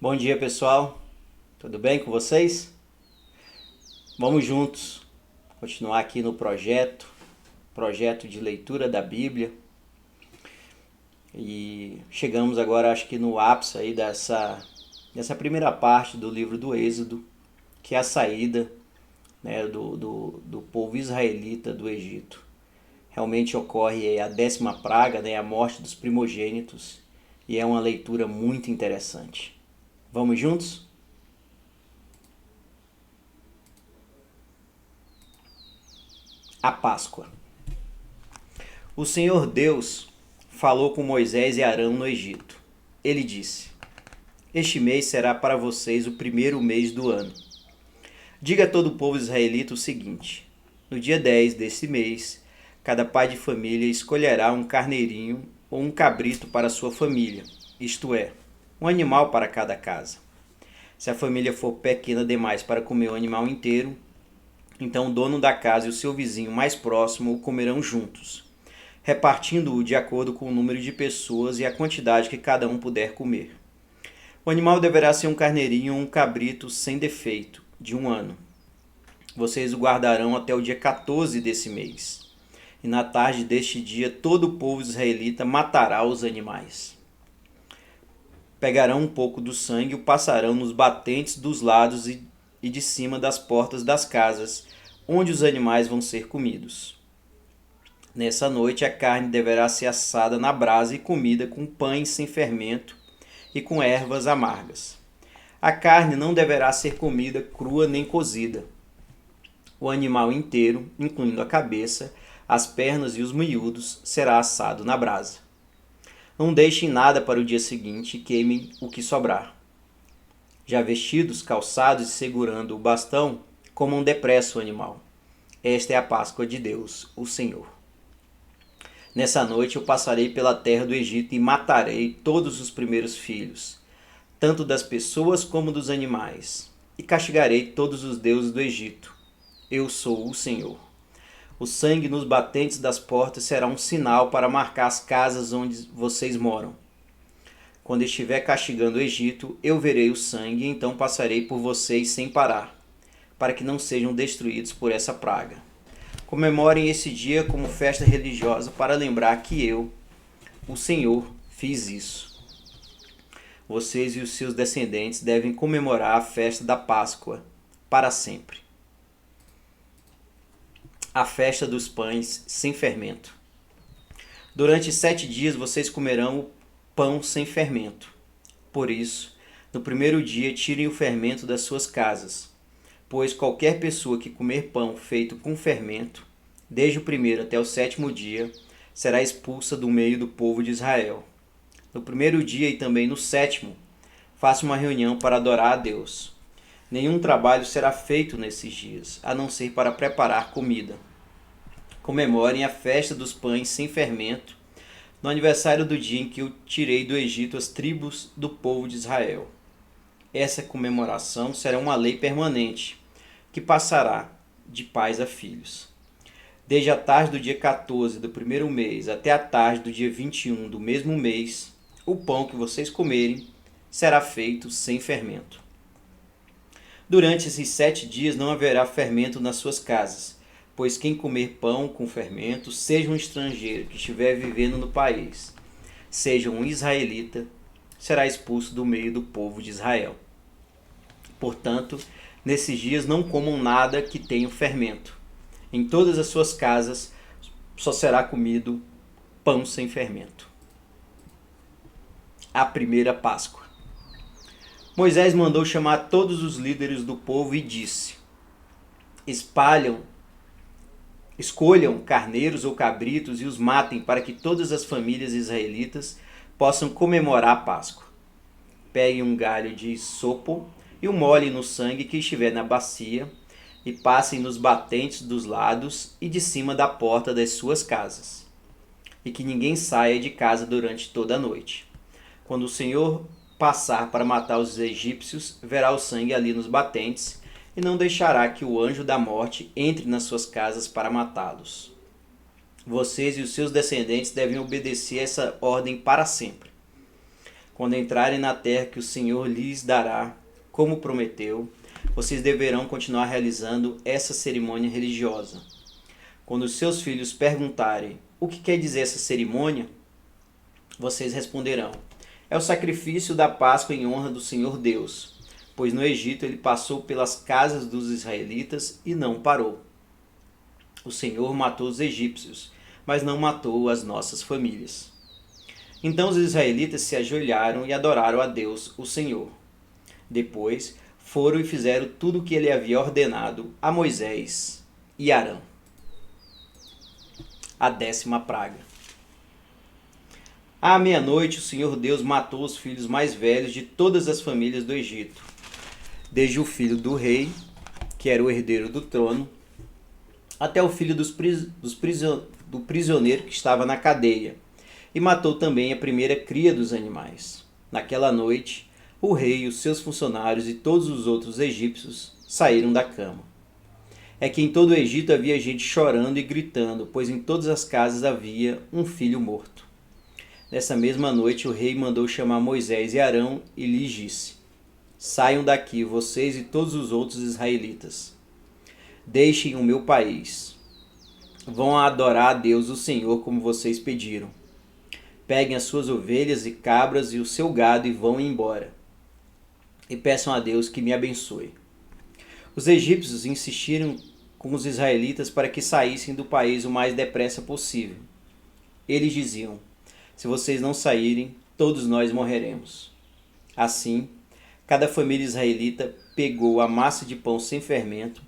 Bom dia, pessoal. Tudo bem com vocês? Vamos juntos continuar aqui no projeto de leitura da Bíblia. E chegamos agora, acho que no ápice aí dessa primeira parte do livro do Êxodo, que é a saída, né, do povo israelita do Egito. Realmente ocorre aí a 10ª praga, né, a morte dos primogênitos, e é uma leitura muito interessante. Vamos juntos? A Páscoa. O Senhor Deus falou com Moisés e Arão no Egito. Ele disse: Este mês será para vocês o primeiro mês do ano. Diga a todo o povo israelita o seguinte: no dia 10 desse mês, cada pai de família escolherá um carneirinho ou um cabrito para sua família, isto é, um animal para cada casa. Se a família for pequena demais para comer o animal inteiro, então o dono da casa e o seu vizinho mais próximo o comerão juntos, repartindo-o de acordo com o número de pessoas e a quantidade que cada um puder comer. O animal deverá ser um carneirinho ou um cabrito sem defeito, de 1 ano. Vocês o guardarão até o dia 14 desse mês. E na tarde deste dia todo o povo israelita matará os animais. Pegarão um pouco do sangue e o passarão nos batentes dos lados e de cima das portas das casas, onde os animais vão ser comidos. Nessa noite a carne deverá ser assada na brasa e comida com pães sem fermento e com ervas amargas. A carne não deverá ser comida crua nem cozida. O animal inteiro, incluindo a cabeça, as pernas e os miúdos, será assado na brasa. Não deixem nada para o dia seguinte e queimem o que sobrar. Já vestidos, calçados e segurando o bastão, comam depressa o animal. Esta é a Páscoa de Deus, o Senhor. Nessa noite eu passarei pela terra do Egito e matarei todos os primeiros filhos, tanto das pessoas como dos animais, e castigarei todos os deuses do Egito. Eu sou o Senhor. O sangue nos batentes das portas será um sinal para marcar as casas onde vocês moram. Quando estiver castigando o Egito, eu verei o sangue e então passarei por vocês sem parar, para que não sejam destruídos por essa praga. Comemorem esse dia como festa religiosa para lembrar que eu, o Senhor, fiz isso. Vocês e os seus descendentes devem comemorar a festa da Páscoa para sempre. A festa dos pães sem fermento. Durante 7 dias vocês comerão o pão sem fermento. Por isso, no primeiro dia tirem o fermento das suas casas, pois qualquer pessoa que comer pão feito com fermento, desde o primeiro até o 7º dia, será expulsa do meio do povo de Israel. No primeiro dia e também no 7º, faça uma reunião para adorar a Deus. Nenhum trabalho será feito nesses dias, a não ser para preparar comida. Comemorem a festa dos pães sem fermento, no aniversário do dia em que eu tirei do Egito as tribos do povo de Israel. Essa comemoração será uma lei permanente, que passará de pais a filhos. Desde a tarde do dia 14 do primeiro mês até a tarde do dia 21 do mesmo mês, o pão que vocês comerem será feito sem fermento. Durante esses 7 dias não haverá fermento nas suas casas, pois quem comer pão com fermento, seja um estrangeiro que estiver vivendo no país, seja um israelita, será expulso do meio do povo de Israel. Portanto, nesses dias não comam nada que tenha fermento. Em todas as suas casas só será comido pão sem fermento. A primeira Páscoa. Moisés mandou chamar todos os líderes do povo e disse: Escolham carneiros ou cabritos e os matem para que todas as famílias israelitas possam comemorar a Páscoa. Peguem um galho de hisopo e o molhem no sangue que estiver na bacia e passem nos batentes dos lados e de cima da porta das suas casas. E que ninguém saia de casa durante toda a noite. Quando o Senhor passar para matar os egípcios, verá o sangue ali nos batentes e não deixará que o anjo da morte entre nas suas casas para matá-los. Vocês e os seus descendentes devem obedecer essa ordem para sempre. Quando entrarem na terra que o Senhor lhes dará, como prometeu, vocês deverão continuar realizando essa cerimônia religiosa. Quando os seus filhos perguntarem o que quer dizer essa cerimônia, vocês responderão: é o sacrifício da Páscoa em honra do Senhor Deus, pois no Egito ele passou pelas casas dos israelitas e não parou. O Senhor matou os egípcios, mas não matou as nossas famílias. Então os israelitas se ajoelharam e adoraram a Deus, o Senhor. Depois foram e fizeram tudo o que ele havia ordenado a Moisés e Arão. A 10ª praga. À meia-noite, o Senhor Deus matou os filhos mais velhos de todas as famílias do Egito, desde o filho do rei, que era o herdeiro do trono, até o filho do prisioneiro que estava na cadeia, e matou também a primeira cria dos animais. Naquela noite, o rei, os seus funcionários e todos os outros egípcios saíram da cama. É que em todo o Egito havia gente chorando e gritando, pois em todas as casas havia um filho morto. Nessa mesma noite, o rei mandou chamar Moisés e Arão e lhes disse: saiam daqui, vocês e todos os outros israelitas. Deixem o meu país. Vão adorar a Deus, o Senhor, como vocês pediram. Peguem as suas ovelhas e cabras e o seu gado e vão embora. E peçam a Deus que me abençoe. Os egípcios insistiram com os israelitas para que saíssem do país o mais depressa possível. Eles diziam: se vocês não saírem, todos nós morreremos. Assim, cada família israelita pegou a massa de pão sem fermento,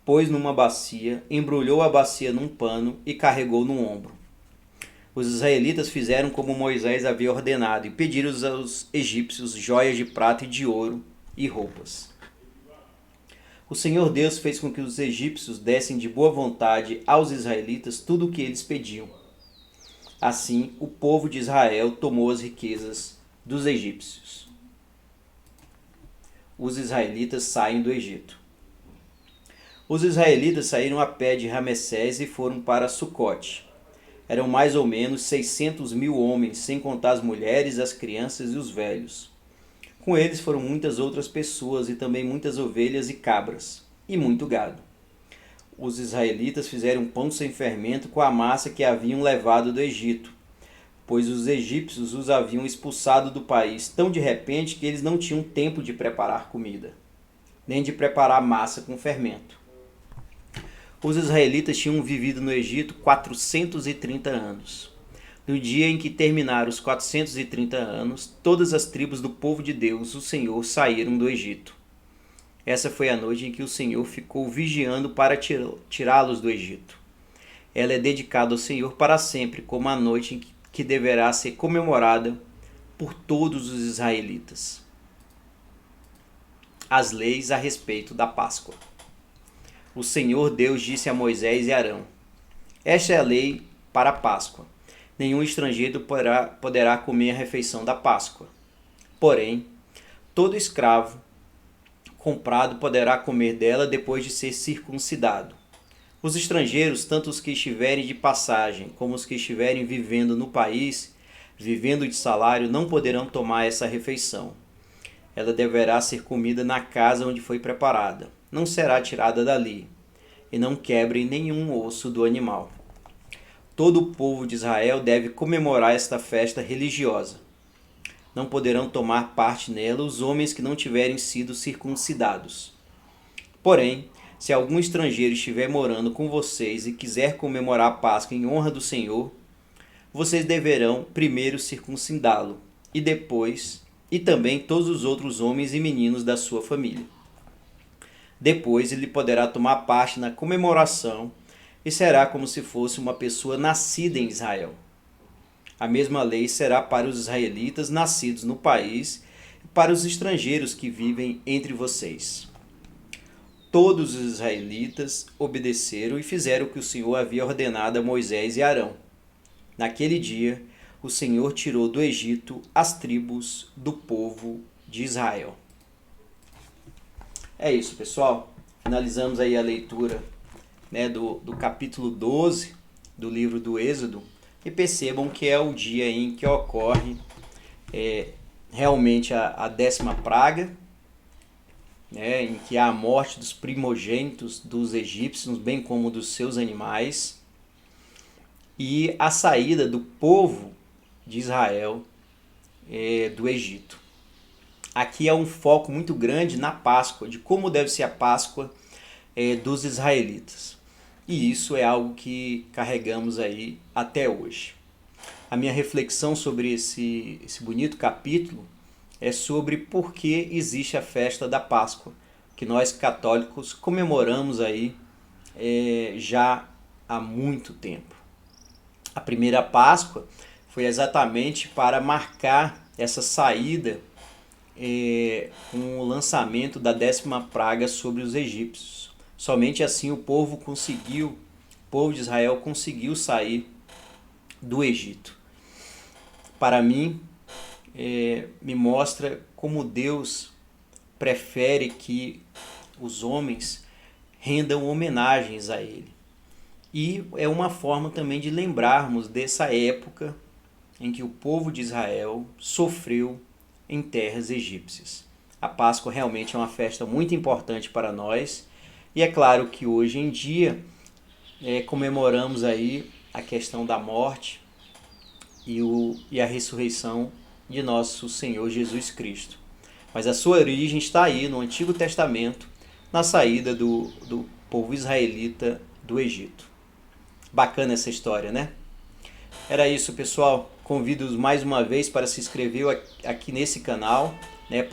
pôs numa bacia, embrulhou a bacia num pano e carregou no ombro. Os israelitas fizeram como Moisés havia ordenado e pediram aos egípcios joias de prata e de ouro e roupas. O Senhor Deus fez com que os egípcios dessem de boa vontade aos israelitas tudo o que eles pediam. Assim, o povo de Israel tomou as riquezas dos egípcios. Os israelitas saem do Egito. Os israelitas saíram a pé de Ramessés e foram para Sucote. Eram mais ou menos 600.000 homens, sem contar as mulheres, as crianças e os velhos. Com eles foram muitas outras pessoas e também muitas ovelhas e cabras, e muito gado. Os israelitas fizeram pão sem fermento com a massa que haviam levado do Egito, pois os egípcios os haviam expulsado do país tão de repente que eles não tinham tempo de preparar comida, nem de preparar massa com fermento. Os israelitas tinham vivido no Egito 430 anos. No dia em que terminaram os 430 anos, todas as tribos do povo de Deus, o Senhor, saíram do Egito. Essa foi a noite em que o Senhor ficou vigiando para tirá-los do Egito. Ela é dedicada ao Senhor para sempre, como a noite em que deverá ser comemorada por todos os israelitas. As leis a respeito da Páscoa. O Senhor Deus disse a Moisés e Arão: esta é a lei para a Páscoa. Nenhum estrangeiro poderá comer a refeição da Páscoa. Porém, todo escravo comprado poderá comer dela depois de ser circuncidado. Os estrangeiros, tanto os que estiverem de passagem como os que estiverem vivendo no país, vivendo de salário, não poderão tomar essa refeição. Ela deverá ser comida na casa onde foi preparada. Não será tirada dali, e não quebrem nenhum osso do animal. Todo o povo de Israel deve comemorar esta festa religiosa. Não poderão tomar parte nela os homens que não tiverem sido circuncidados. Porém, se algum estrangeiro estiver morando com vocês e quiser comemorar a Páscoa em honra do Senhor, vocês deverão primeiro circuncidá-lo, e também todos os outros homens e meninos da sua família. Depois ele poderá tomar parte na comemoração e será como se fosse uma pessoa nascida em Israel. A mesma lei será para os israelitas nascidos no país e para os estrangeiros que vivem entre vocês. Todos os israelitas obedeceram e fizeram o que o Senhor havia ordenado a Moisés e Arão. Naquele dia, o Senhor tirou do Egito as tribos do povo de Israel. É isso, pessoal. Finalizamos aí a leitura, do capítulo 12 do livro do Êxodo. E percebam que é o dia em que ocorre realmente a 10ª praga, né, em que há a morte dos primogênitos dos egípcios, bem como dos seus animais, e a saída do povo de Israel do Egito. Aqui há um foco muito grande na Páscoa, de como deve ser a Páscoa dos israelitas. E isso é algo que carregamos aí até hoje. A minha reflexão sobre esse bonito capítulo é sobre por que existe a festa da Páscoa, que nós católicos comemoramos aí já há muito tempo. A primeira Páscoa foi exatamente para marcar essa saída com o lançamento da 10ª praga sobre os egípcios. Somente assim o povo de Israel conseguiu sair do Egito. Para mim, me mostra como Deus prefere que os homens rendam homenagens a Ele. E é uma forma também de lembrarmos dessa época em que o povo de Israel sofreu em terras egípcias. A Páscoa realmente é uma festa muito importante para nós, e é claro que hoje em dia comemoramos aí a questão da morte e a ressurreição de nosso Senhor Jesus Cristo. Mas a sua origem está aí no Antigo Testamento, na saída do povo israelita do Egito. Bacana essa história, né? Era isso, pessoal. Convido-os mais uma vez para se inscrever aqui nesse canal, né?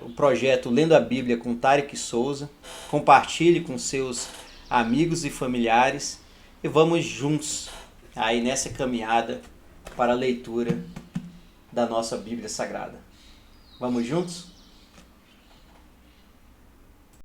O projeto Lendo a Bíblia com Tarek Souza. Compartilhe com seus amigos e familiares e vamos juntos aí nessa caminhada para a leitura da nossa Bíblia Sagrada. Vamos juntos?